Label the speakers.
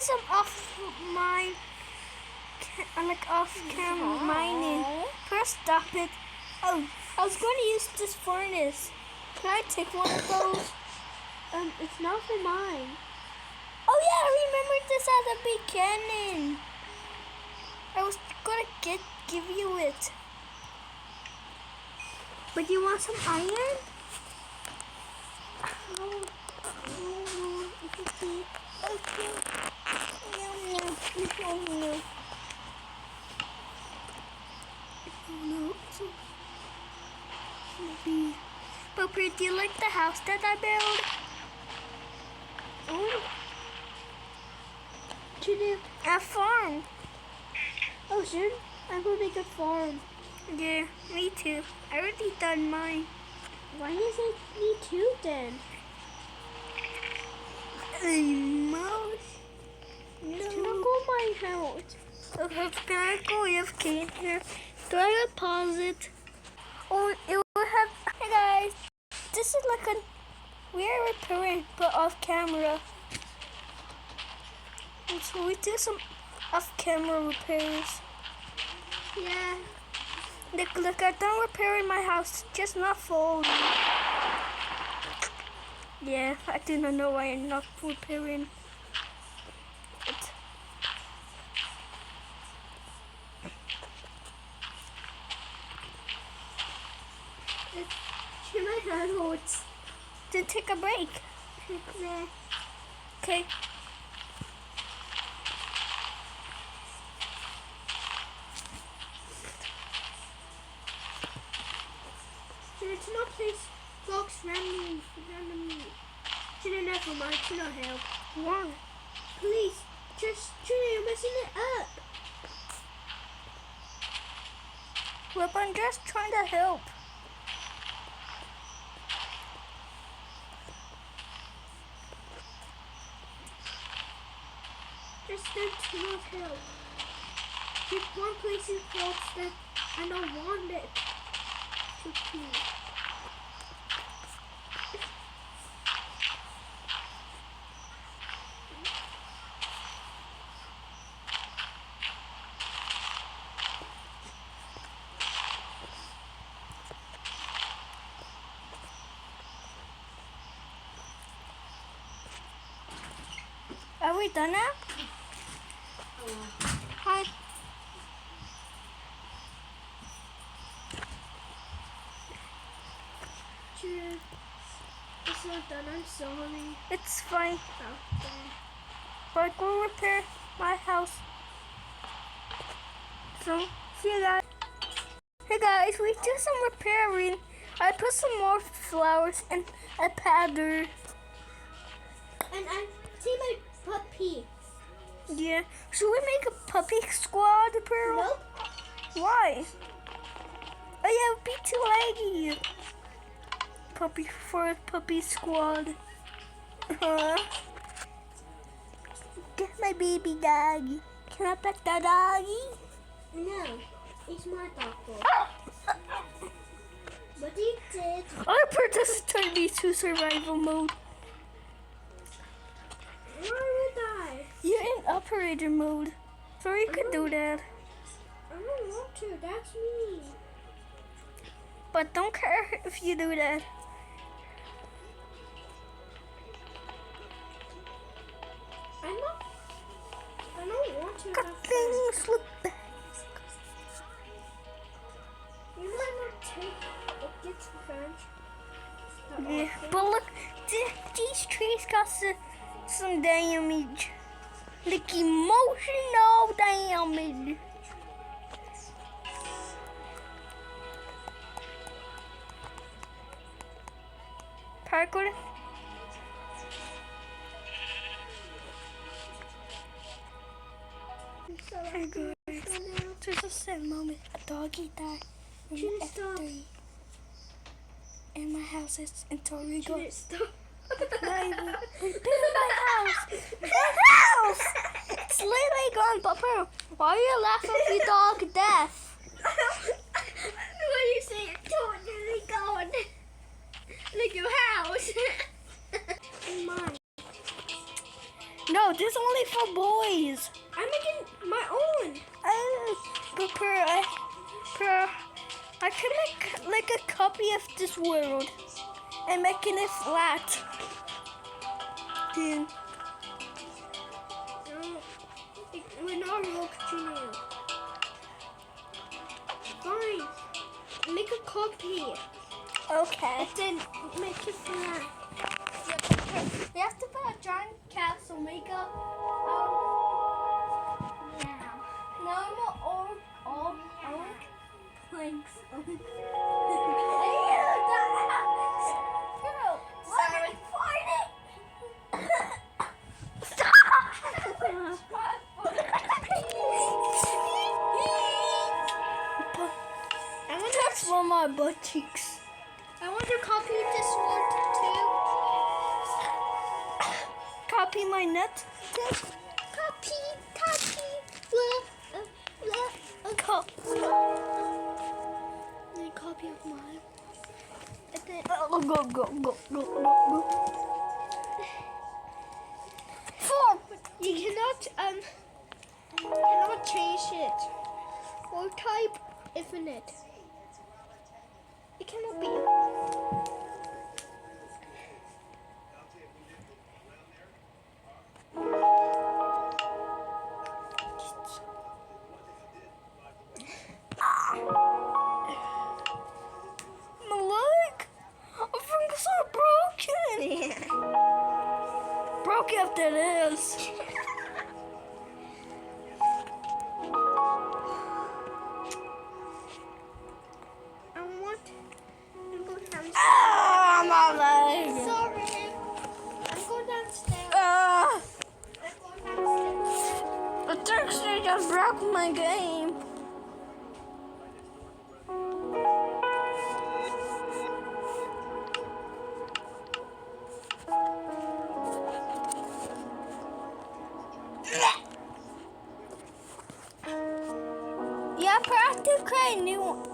Speaker 1: some off mine, like off camera mining. First, stop it. Oh, I was going to use this furnace. Can I take one of those?
Speaker 2: It's not for mine.
Speaker 1: Oh yeah, I remember this at the beginning. I was gonna give you it. But you want some iron?
Speaker 2: No, it's okay.
Speaker 1: Okay. No. Maybe. Pupper, do you like the house that I built?
Speaker 2: Oh. To do
Speaker 1: A farm.
Speaker 2: Oh, sure. I'm gonna make a farm.
Speaker 1: Yeah, me too. I already done mine.
Speaker 2: Why is it me too then?
Speaker 1: Mouse. No.
Speaker 2: Can I go my house?
Speaker 1: Okay, can I go AFK here? Do I pause it? Oh, it will have. Hey guys, this is like a we're repairing, but off camera. And so we do some off camera repairs.
Speaker 2: Yeah.
Speaker 1: Look, I done repairing my house, just not full. Yeah, I do not know why I'm not repairing it.
Speaker 2: Should I have it?
Speaker 1: Then take a break. Okay.
Speaker 2: It's not place blocks randomly. Should I never mind? Should I help?
Speaker 1: Why?
Speaker 2: Please, just you're messing it up.
Speaker 1: Well, I'm just trying to help.
Speaker 2: Just don't not help. Just one place in blocks that I don't want it to be.
Speaker 1: Are we done now? Hi.
Speaker 2: Cheers. It's not done. I'm sorry.
Speaker 1: It's fine.
Speaker 2: Okay.
Speaker 1: But go repair my house. So, see you guys. Hey guys, we do some repairing. I put some more flowers and a powder.
Speaker 2: And I see my puppy.
Speaker 1: Yeah. Should we make a puppy squad, Pearl?
Speaker 2: Nope.
Speaker 1: Why? Oh yeah, it would be too laggy. Puppy for a puppy squad. Get my baby doggy. Can I pet the doggy?
Speaker 2: No, it's my dog. But he did.
Speaker 1: I put this turn me to survival mode.
Speaker 2: Why would I?
Speaker 1: You're in operator mode, so you could do that.
Speaker 2: I don't want to. That's me.
Speaker 1: But don't care if you do that.
Speaker 2: I don't want to.
Speaker 1: Got things look bad.
Speaker 2: You might not take it gets French.
Speaker 1: Yeah, but look, these trees got some damage. Like emotional damage. Parkour. Hey guys, there's a sad moment. A doggy died in F3. And my house is in Torigo. Not even. Build my house! My house! It's literally gone, Papa. Why are you laughing at your dog death?
Speaker 2: What you say? It's totally gone. Like your house. Mine.
Speaker 1: No, this is only for boys.
Speaker 2: I'm making my own.
Speaker 1: But I can make like a copy of this world and making it flat. Then
Speaker 2: No, we're not watching you. Fine. Make a copy.
Speaker 1: okay.
Speaker 2: And then make it flat.
Speaker 1: We have to put a giant castle, make a normal all planks. Sorry.
Speaker 2: I want
Speaker 1: Touch one of my butt cheeks.
Speaker 2: I want to copy this one too.
Speaker 1: Copy my nut.
Speaker 2: Copy. A copy of mine. And then
Speaker 1: Go.
Speaker 2: you cannot change it or type infinite. It cannot be.
Speaker 1: My leg. My fingers are broken. Broken if that is.
Speaker 2: I want to go downstairs.
Speaker 1: My leg.
Speaker 2: Sorry. I'm going downstairs. I'm going downstairs.
Speaker 1: The texture just broke my game. Yeah, I have to create a new one.